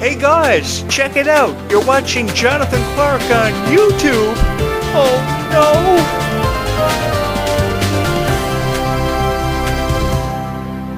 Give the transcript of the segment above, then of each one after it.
Hey guys, check it out. You're watching Jonathan Clarke on YouTube. Oh no!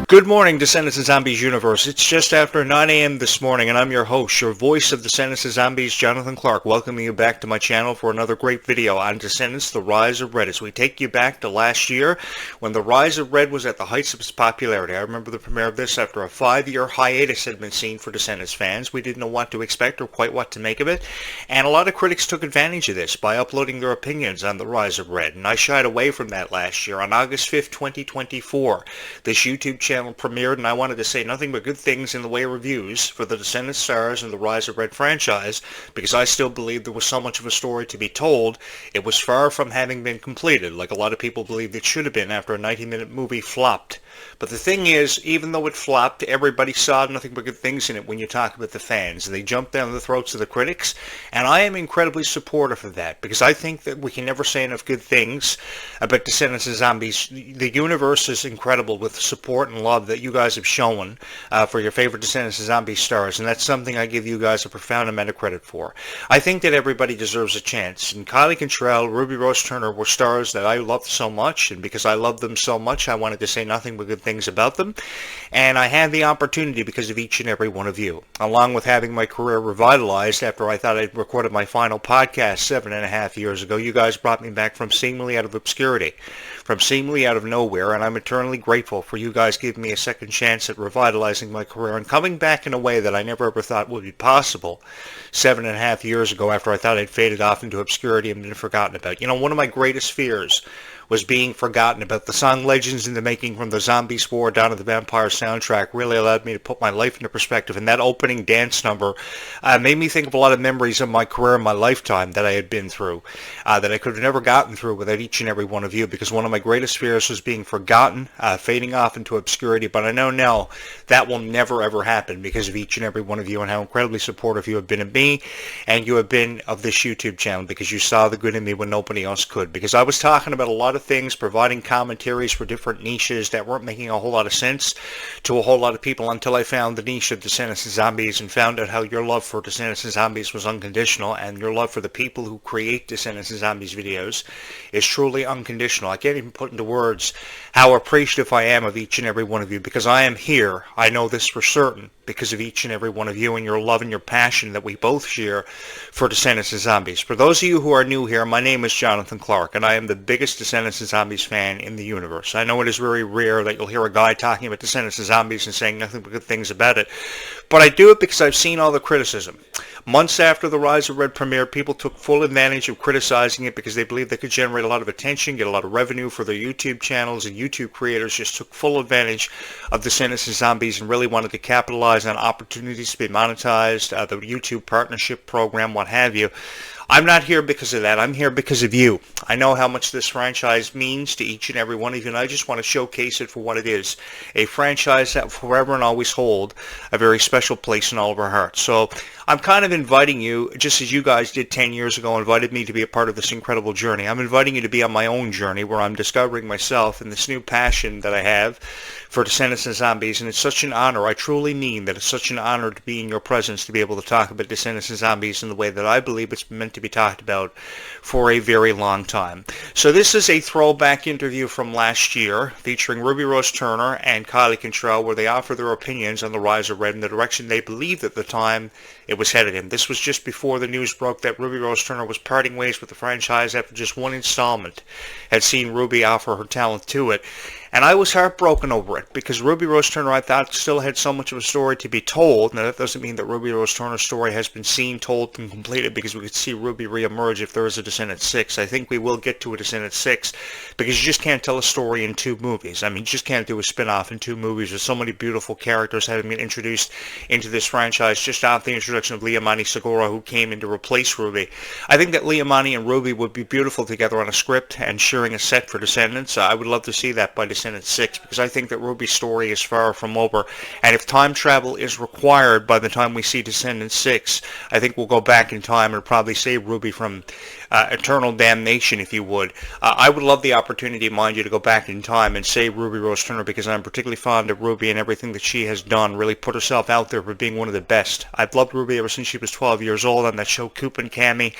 Good morning, Descendants and Zombies universe. It's just after 9 a.m. this morning, and I'm your host, your voice of Descendants and Zombies, Jonathan Clarke, welcoming you back to my channel for another great video on Descendants, The Rise of Red, as we take you back to last year when The Rise of Red was at the heights of its popularity. I remember the premiere of this after a 5-year hiatus had been seen for Descendants fans. We didn't know what to expect or quite what to make of it, and a lot of critics took advantage of this by uploading their opinions on The Rise of Red, and I shied away from that last year. On August 5th, 2024, this YouTube channel premiered, and I wanted to say nothing but good things in the way of reviews for the Descendants stars and the Rise of Red franchise, because I still believe there was so much of a story to be told. It was far from having been completed, like a lot of people believed it should have been after a 90-minute movie flopped. But the thing is, even though it flopped, everybody saw nothing but good things in it when you talk about the fans. They jumped down the throats of the critics, and I am incredibly supportive of that, because I think that we can never say enough good things about Descendants and Zombies. The universe is incredible with the support and love that you guys have shown for your favorite Descendants and Zombies stars, and that's something I give you guys a profound amount of credit for. I think that everybody deserves a chance, and Clarke and Ruby Rose Turner were stars that I loved so much, and because I loved them so much, I wanted to say nothing but good things about them, and I had the opportunity because of each and every one of you, along with having my career revitalized after I thought I'd recorded my final podcast 7.5 years ago. You guys brought me back from seemingly out of obscurity, from seemingly out of nowhere, and I'm eternally grateful for you guys giving me a second chance at revitalizing my career and coming back in a way that I never ever thought would be possible 7.5 years ago after I thought I'd faded off into obscurity and been forgotten about. You know, one of my greatest fears was being forgotten about. The song Legends in the Making from the Zombie Spore Down to the Vampire soundtrack really allowed me to put my life into perspective, and that opening dance number made me think of a lot of memories of my career and my lifetime that I had been through, that I could have never gotten through without each and every one of you, because one of my greatest fears was being forgotten, fading off into obscurity. But I know now that will never ever happen because of each and every one of you and how incredibly supportive you have been of me and you have been of this YouTube channel, because you saw the good in me when nobody else could. Because I was talking about a lot of things, providing commentaries for different niches that weren't making a whole lot of sense to a whole lot of people, until I found the niche of Descendants and Zombies and found out how your love for Descendants and Zombies was unconditional, and your love for the people who create Descendants and Zombies videos is truly unconditional. I can't even put into words how appreciative I am of each and every one of you, because I am here. I know this for certain because of each and every one of you and your love and your passion that we both share for Descendants and Zombies. For those of you who are new here, my name is Jonathan Clarke, and I am the biggest Descendants and Zombies fan in the universe. I know it is very rare that you'll hear a guy talking about Descendants and Zombies and saying nothing but good things about it, but I do it because I've seen all the criticism. Months after The Rise of Red premiere, people took full advantage of criticizing it because they believed they could generate a lot of attention, get a lot of revenue for their YouTube channels, and YouTube creators just took full advantage of Descendants and Zombies and really wanted to capitalize on opportunities to be monetized, the YouTube partnership program, what have you. I'm not here because of that. I'm here because of you. I know how much this franchise means to each and every one of you, and I just want to showcase it for what it is. A franchise that will forever and always hold a very special place in all of our hearts. So I'm kind of inviting you, just as you guys did 10 years ago, invited me to be a part of this incredible journey. I'm inviting you to be on my own journey where I'm discovering myself and this new passion that I have for Descendants and Zombies, and it's such an honor. I truly mean that it's such an honor to be in your presence, to be able to talk about Descendants and Zombies in the way that I believe it's meant to be talked about for a very long time. So this is a throwback interview from last year featuring Ruby Rose Turner and Clarke and where they offer their opinions on The Rise of Red and the direction they believed at the time it was headed in. This was just before the news broke that Ruby Rose Turner was parting ways with the franchise after just one installment had seen Ruby offer her talent to it. And I was heartbroken over it, because Ruby Rose Turner, I thought, still had so much of a story to be told. Now, that doesn't mean that Ruby Rose Turner's story has been seen, told, and completed, because we could see Ruby reemerge if there is a Descendants 6. I think we will get to a Descendants 6, because you just can't tell a story in 2 movies. I mean, you just can't do a spin-off in 2 movies with so many beautiful characters having been introduced into this franchise just after the introduction of Liamani Segura, who came in to replace Ruby. I think that Liamani and Ruby would be beautiful together on a script and sharing a set for Descendants. I would love to see that by Descendants 6, because I think that Ruby's story is far from over, and if time travel is required by the time we see Descendants 6, I think we'll go back in time and probably save Ruby from eternal damnation, if you would. I would love the opportunity, mind you, to go back in time and save Ruby Rose Turner, because I'm particularly fond of Ruby and everything that she has done, really put herself out there for being one of the best. I've loved Ruby ever since she was 12 years old on that show Coop and Cammy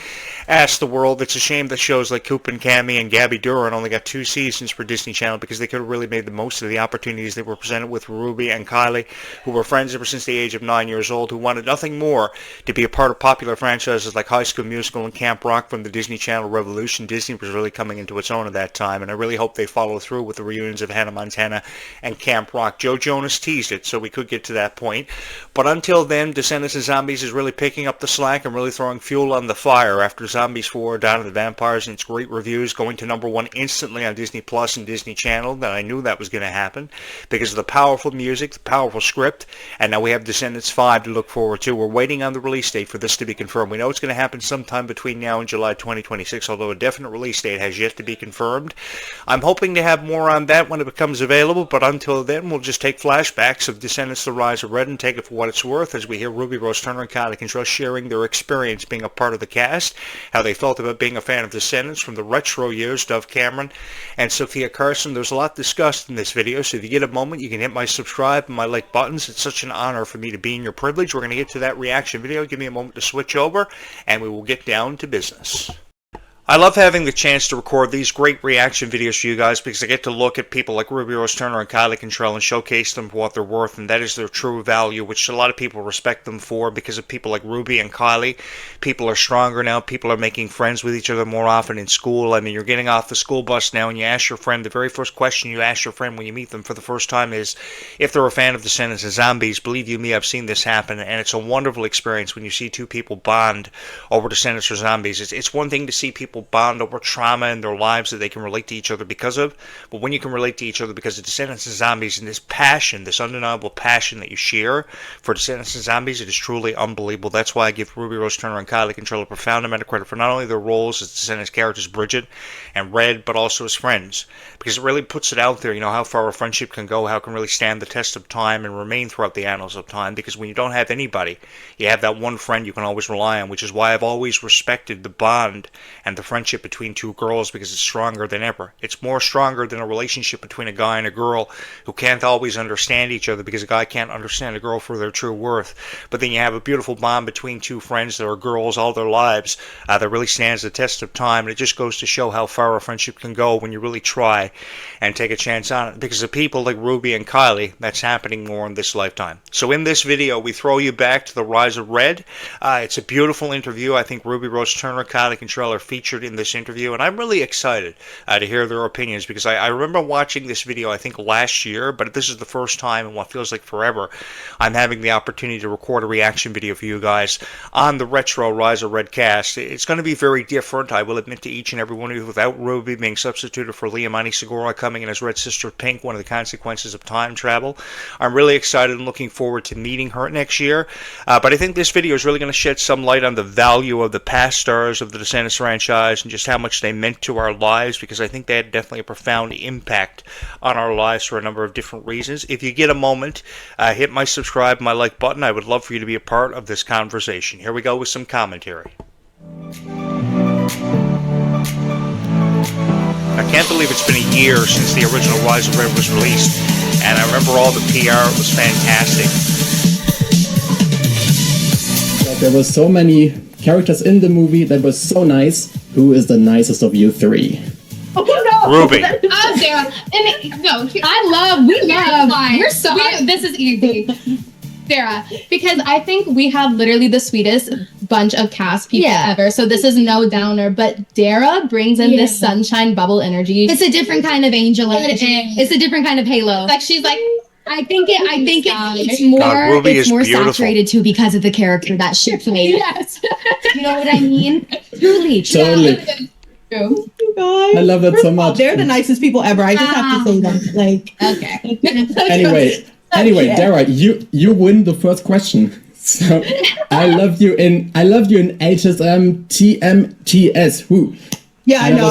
Ask the World. It's a shame that shows like Coop and Cammy and Gabby Duran only got 2 seasons for Disney Channel, because they could have really made the most of the opportunities they were presented with Ruby and Kylie, who were friends ever since the age of 9 years old, who wanted nothing more to be a part of popular franchises like High School Musical and Camp Rock from the Disney Channel revolution. Disney was really coming into its own at that time, and I really hope they follow through with the reunions of Hannah Montana and Camp Rock. Joe Jonas teased it, so we could get to that point. But until then, Descendants of Zombies is really picking up the slack and really throwing fuel on the fire after Zombies 4, Dawn of the Vampires, and its great reviews, going to #1 instantly on Disney Plus and Disney Channel. That I knew that was going to happen because of the powerful music, the powerful script, and now we have Descendants 5 to look forward to. We're waiting on the release date for this to be confirmed. We know it's going to happen sometime between now and July 2026, although a definite release date has yet to be confirmed. I'm hoping to have more on that when it becomes available, but until then, we'll just take flashbacks of Descendants: The Rise of Red and take it for what it's worth as we hear Ruby Rose Turner and Kylie Control sharing their experience being a part of the cast, how they felt about being a fan of Descendants from the retro years, Dove Cameron and Sophia Carson. There's a lot discussed in this video, so if you get a moment, you can hit my subscribe and my like buttons. It's such an honor for me to be in your privilege. We're going to get to that reaction video. Give me a moment to switch over, and we will get down to business. I love having the chance to record these great reaction videos for you guys because I get to look at people like Ruby Rose Turner and Kylie Contrell and showcase them for what they're worth, and that is their true value, which a lot of people respect them for because of people like Ruby and Kylie. People are stronger now. People are making friends with each other more often in school. I mean, you're getting off the school bus now and you ask your friend, the very first question you ask your friend when you meet them for the first time is if they're a fan of Descendants of Zombies. Believe you me, I've seen this happen, and it's a wonderful experience when you see two people bond over Descendants of Zombies. It's one thing to see people bond over trauma in their lives that they can relate to each other because of, but when you can relate to each other because of Descendants of Zombies and this passion, this undeniable passion that you share for Descendants of Zombies, it is truly unbelievable. That's why I give Ruby Rose Turner and Kylie Control a profound amount of credit for not only their roles as Descendants characters Bridget and Red, but also as friends, because it really puts it out there, you know, how far a friendship can go, how it can really stand the test of time and remain throughout the annals of time, because when you don't have anybody, you have that one friend you can always rely on, which is why I've always respected the bond and the friendship between two girls, because it's stronger than ever. It's more stronger than a relationship between a guy and a girl who can't always understand each other, because a guy can't understand a girl for their true worth. But then you have a beautiful bond between two friends that are girls all their lives that really stands the test of time, and it just goes to show how far a friendship can go when you really try and take a chance on it. Because of people like Ruby and Kylie, that's happening more in this lifetime. So in this video, we throw you back to the Rise of Red. It's a beautiful interview. I think Ruby Rose Turner, Kylie Contrell are featured in this interview, and I'm really excited to hear their opinions, because I remember watching this video I think last year, but this is the first time in what feels like forever I'm having the opportunity to record a reaction video for you guys on the retro Rise of Red cast. It's going to be very different, I will admit to each and every one of you, without Ruby being substituted for Liamani Segura coming in as Red Sister Pink, one of the consequences of time travel. I'm really excited and looking forward to meeting her next year, but I think this video is really going to shed some light on the value of the past stars of the Descendants franchise and just how much they meant to our lives, because I think they had definitely a profound impact on our lives for a number of different reasons. If you get a moment, hit my subscribe, my like button. I would love for you to be a part of this conversation. Here we go with some commentary. I can't believe it's been a year since the original Rise of Red was released, and I remember all the PR. It was fantastic. There were so many characters in the movie that was so nice. Who is the nicest of you three? Oh no! Ruby. Sarah. This is easy. Sarah, because I think we have literally the sweetest bunch of cast people ever, so this is no downer, but Dara brings in this sunshine bubble energy. It's a different kind of angel energy. It's a different kind of halo. Like, she's like, it's more saturated too because of the character that she played. Yes. You know what I mean? Truly. Totally. True. I love that so much. They're the nicest people ever. I just have to say that. Like, Okay. Anyway, Dara, you win the first question. So I love you in HSM TMTS. Woo. Yeah, I know.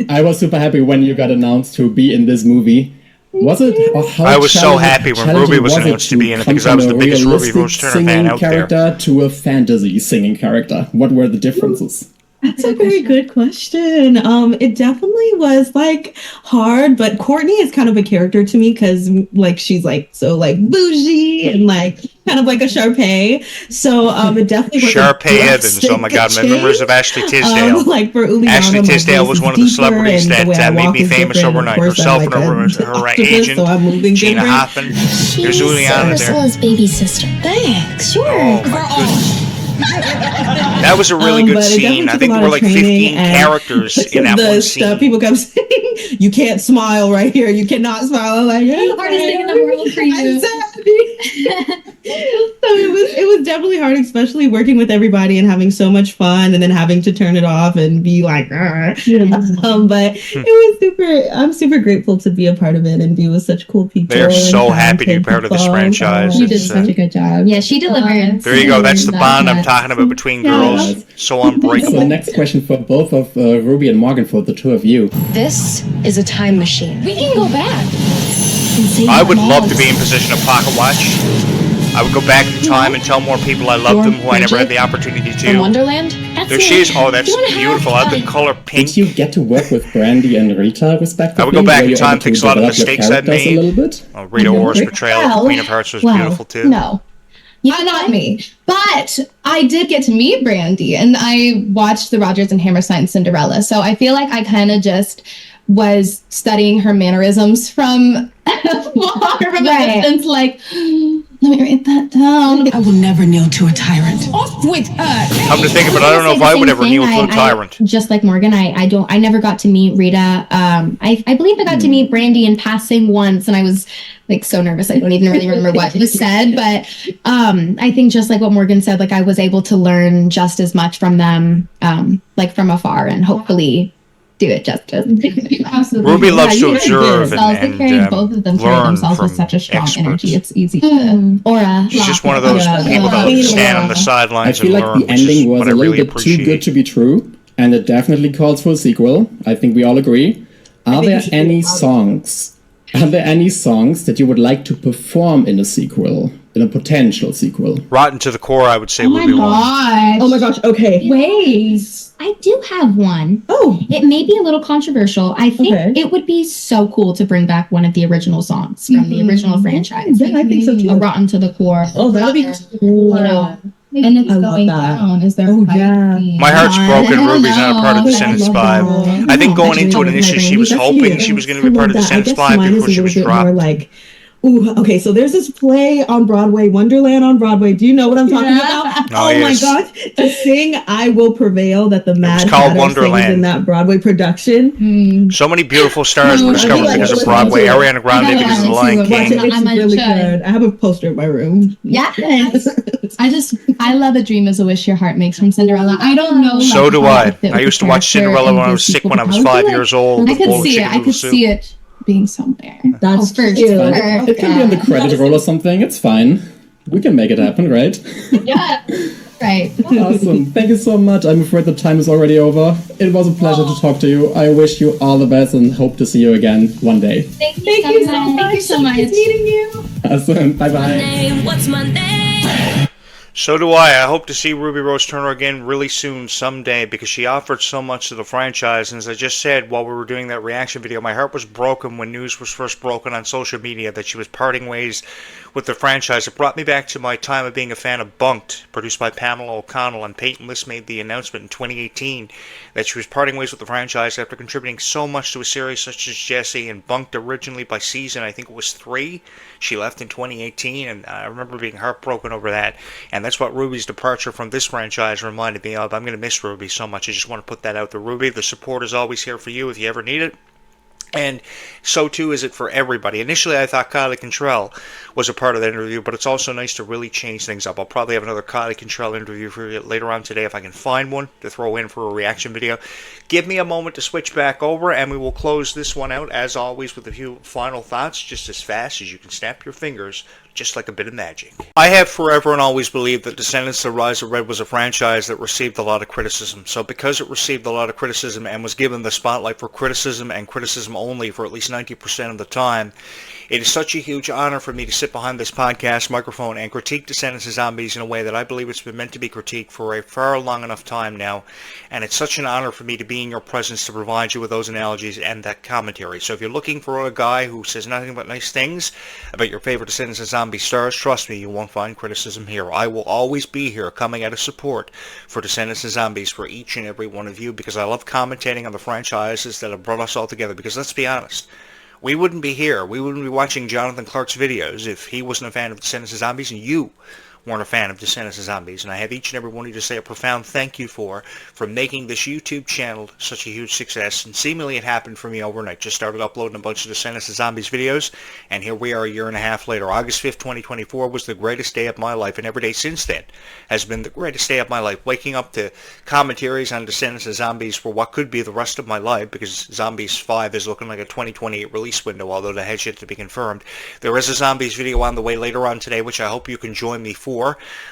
I was super happy when you got announced to be in this movie. Was it? Or how I was so happy when Ruby was announced to be in it, because I was the biggest Ruby Rose Turner fan out there. To a fantasy singing character. What were the differences? That's a very good question. It definitely was like hard, but Courtney is kind of a character to me because like she's like so like bougie and like kind of like a Sharpay. So it definitely was Sharpay Evans. Oh my God, my memories of Ashley Tisdale. Like for Uliana, Ashley Tisdale was one of the celebrities that made me famous overnight. Herself and her agent, so Gina Hoffman. There's Uliana there. Ursula's baby sister. Thanks. Sure. Oh my goodness. That was a really good scene. I think there were like 15 characters in that one scene. People kept saying, "You can't smile right here. You cannot smile." I'm like, the hardest thing in the world for you. So it was definitely hard, especially working with everybody and having so much fun, and then having to turn it off and be like, but it was super. I'm super grateful to be a part of it and be with such cool people. They're so happy to be part of this franchise. You did such a good job. Yeah, she delivered. There you go. That's the bond I'm talking about between girls. So unbreakable. So next question for both of Ruby and Morgan, for the two of you. This is a time machine. We can go back. I would love to be in position of pocket watch. I would go back in time and tell more people I love them who I never had the opportunity to. In Wonderland? There she is. Oh, that's beautiful. I have the color pink. Did you get to work with Brandy and Rita, respectively? I would go back in time, fix a lot of mistakes I'd made. A little bit? Oh, Rita Ora's portrayal of the Queen of Hearts was beautiful too. No. Not me. But I did get to meet Brandy, and I watched the Rodgers and Hammerstein Cinderella. So I feel like I kind of just was studying her mannerisms from afar, from a distance, like, let me write that down. I will never kneel to a tyrant. Off with her! Come to think of it, I don't know if I would ever kneel to a tyrant. Just like Morgan, I never got to meet Rita. I believe I got to meet Brandy in passing once, and I was like so nervous I don't even really remember what was said. But I think just like what Morgan said, like I was able to learn just as much from them, like from afar, and hopefully do it justice. Absolutely. Ruby loves to observe and both of them carry learn themselves from with such a strong experts. energy. It's easy to Aura. She's just one of those people that will stand on the I sidelines feel and like learn, the which is ending was what a I little really bit too good appreciate. to be true, and it definitely calls for a sequel. I think we all agree. Are there any songs? Are there any songs that you would like to perform in a sequel, in a potential sequel? Rotten to the core, I would say Oh my Ruby won. gosh. Oh my gosh. Okay. Wait. I do have one. Oh. It may be a little controversial. I think Okay. it would be so cool to bring back one of the original songs from the original franchise. Yeah, I think so too. A Rotten to the Core. Oh, that'd be cool. You know, And it's I love going that. down. Is there Oh, a fight yeah. scene? My heart's broken. I Ruby's not a part of know. Descendants I love 5. that. I think going Actually, into it one of my initially, she was That's hoping cute. she was going to be I part of love that. Descendants I guess 5 mine is before a she little was bit more dropped. like, ooh, okay, so there's this play on Broadway, Wonderland on Broadway. Do you know what I'm talking about? Oh, Oh yes. my gosh. To sing I Will Prevail, that the Mad called Hatter sings Wonderland. in that Broadway production. So many beautiful stars were I discovered like because of it. Broadway. I Ariana Grande gotta because of The see Lion what- Watch King. it, it's I'm really unsure. good. I have a poster in my room. Yeah. I love A Dream is a Wish Your Heart Makes from Cinderella. I don't know. So like, do how I. it fit I with used to the watch character Cinderella and when I the was sick sequel, when I was but 5 feel years like old. I with a bowl could of see it. chicken I noodle could soup. see it being somewhere. That's for cute. sure. It can be on the credit roll or something. It's fine. We can make it happen, right? Yeah. Right. Awesome. Thank you so much. I'm afraid the time is already over. It was a pleasure to talk to you. I wish you all the best and hope to see you again one day. Thank you so much. Thank you so much. Nice meeting you. Awesome. Bye-bye. What's my name? So do I. I hope to see Ruby Rose Turner again really soon, someday, because she offered so much to the franchise. And as I just said while we were doing that reaction video, my heart was broken when news was first broken on social media that she was parting ways with the franchise. It brought me back to my time of being a fan of Bunked, produced by Pamela O'Connell, and Peyton List made the announcement in 2018 that she was parting ways with the franchise after contributing so much to a series such as Jessie. And Bunked originally by season, I think it was 3. She left in 2018, and I remember being heartbroken over that. And that's what Ruby's departure from this franchise reminded me of. I'm going to miss Ruby so much. I just want to put that out there. Ruby, the support is always here for you if you ever need it. And so too is it for everybody. Initially, I thought Kylie Cantrell was a part of that interview, but it's also nice to really change things up. I'll probably have another Kylie Cantrell interview for you later on today if I can find one to throw in for a reaction video. Give me a moment to switch back over, and we will close this one out, as always, with a few final thoughts, just as fast as you can snap your fingers, just like a bit of magic. I have forever and always believed that Descendants: The Rise of Red was a franchise that received a lot of criticism. So because it received a lot of criticism and was given the spotlight for criticism and criticism only for at least 90% of the time, It is such a huge honor for me to sit behind this podcast microphone and critique Descendants of Zombies in a way that I believe it's been meant to be critiqued for a far long enough time now. And it's such an honor for me to be in your presence to provide you with those analogies and that commentary. So if you're looking for a guy who says nothing but nice things about your favorite Descendants of Zombies stars, trust me, you won't find criticism here. I will always be here coming out of support for Descendants of Zombies for each and every one of you, because I love commentating on the franchises that have brought us all together. Because let's be honest, we wouldn't be here, we wouldn't be watching Jonathan Clarke's videos if he wasn't a fan of Descendants of Zombies and you weren't a fan of Descendants of Zombies. And I have each and every one of you to say a profound thank you for making this YouTube channel such a huge success. And seemingly it happened for me overnight. Just started uploading a bunch of Descendants of Zombies videos, and here we are a year and a half later. August 5th, 2024 was the greatest day of my life, and every day since then has been the greatest day of my life. Waking up to commentaries on Descendants of Zombies for what could be the rest of my life, because Zombies 5 is looking like a 2028 release window, although that has yet to be confirmed. There is a Zombies video on the way later on today, which I hope you can join me for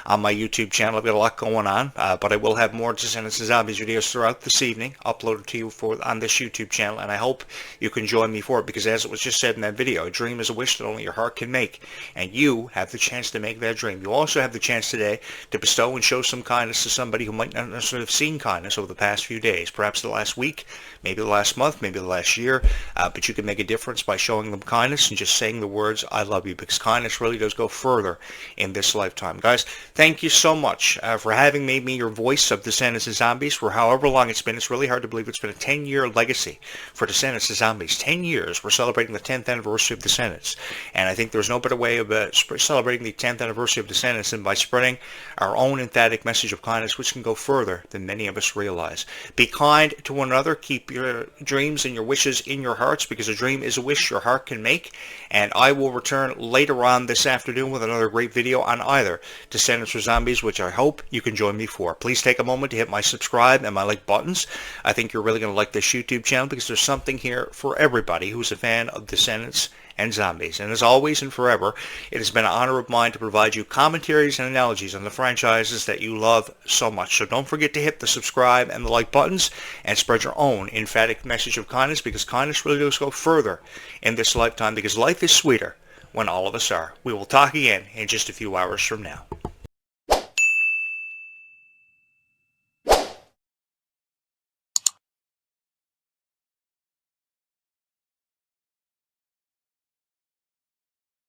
on my YouTube channel. I've got a lot going on, but I will have more Descendants of Zombies videos throughout this evening uploaded to you on this YouTube channel, and I hope you can join me for it, because as it was just said in that video, a dream is a wish that only your heart can make, and you have the chance to make that dream. You also have the chance today to bestow and show some kindness to somebody who might not necessarily have seen kindness over the past few days, perhaps the last week, maybe the last month, maybe the last year, but you can make a difference by showing them kindness and just saying the words, I love you, because kindness really does go further in this lifetime. Guys, thank you so much for having made me your voice of Descendants of Zombies for however long it's been. It's really hard to believe it's been a 10-year legacy for Descendants of Zombies. 10 years. We're celebrating the 10th anniversary of Descendants. And I think there's no better way of celebrating the 10th anniversary of Descendants than by spreading our own emphatic message of kindness, which can go further than many of us realize. Be kind to one another. Keep your dreams and your wishes in your hearts, because a dream is a wish your heart can make. And I will return later on this afternoon with another great video on either Descendants of Zombies, which I hope you can join me for. Please take a moment to hit my subscribe and my like buttons. I think you're really going to like this YouTube channel, because there's something here for everybody who's a fan of Descendants and Zombies. And as always and forever, it has been an honor of mine to provide you commentaries and analogies on the franchises that you love so much. So don't forget to hit the subscribe and the like buttons and spread your own emphatic message of kindness, because kindness really does go further in this lifetime, because life is sweeter when all of us are. We will talk again in just a few hours from now.